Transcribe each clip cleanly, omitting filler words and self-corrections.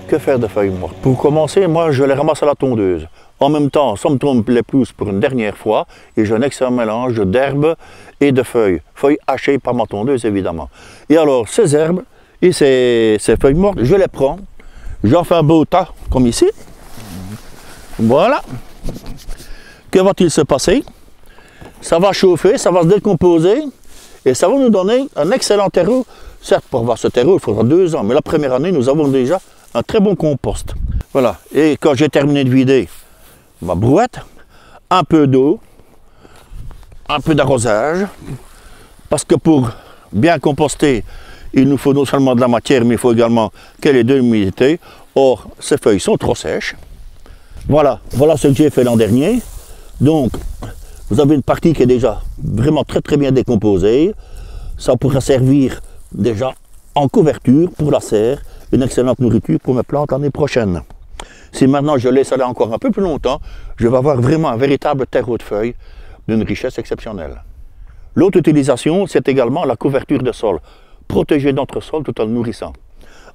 Que faire de feuilles mortes? Pour commencer, moi je les ramasse à la tondeuse. En même temps, ça me tombe les pelouses pour une dernière fois et j'ai un excellent mélange d'herbes et de feuilles. Feuilles hachées par ma tondeuse évidemment. Et alors ces herbes et ces feuilles mortes, je les prends, j'en fais un beau tas comme ici. Voilà. Que va-t-il se passer? Ça va chauffer, ça va se décomposer et ça va nous donner un excellent terreau. Certes, pour avoir ce terreau, il faudra 2 ans, mais la première année, nous avons déjà un très bon compost. Voilà. Et quand j'ai terminé de vider ma brouette, un peu d'eau, un peu d'arrosage, parce que pour bien composter, il nous faut non seulement de la matière, mais il faut également qu'elle ait de l'humidité. Or, ces feuilles sont trop sèches. Voilà, voilà ce que j'ai fait l'an dernier. Donc, vous avez une partie qui est déjà vraiment très bien décomposée. Ça pourra servir déjà en couverture pour la serre, une excellente nourriture pour mes plantes l'année prochaine. Si maintenant je laisse aller encore un peu plus longtemps, je vais avoir vraiment un véritable terreau de feuilles d'une richesse exceptionnelle. L'autre utilisation, c'est également la couverture de sol. Protéger notre sol tout en le nourrissant.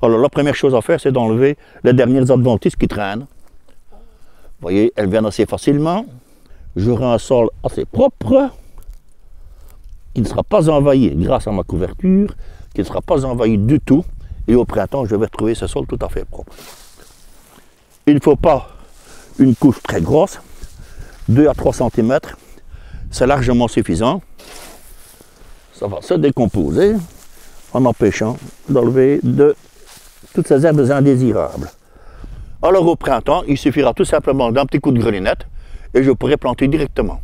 Alors la première chose à faire, c'est d'enlever les dernières adventices qui traînent. Vous voyez, elles viennent assez facilement. J'aurai un sol assez propre. Il ne sera pas envahi grâce à ma couverture, qui ne sera pas envahi du tout. Et au printemps, je vais retrouver ce sol tout à fait propre. Il ne faut pas une couche très grosse, 2 à 3 cm, c'est largement suffisant. Ça va se décomposer en empêchant d'enlever toutes ces herbes indésirables. Alors au printemps, il suffira tout simplement d'un petit coup de grelinette et je pourrai planter directement.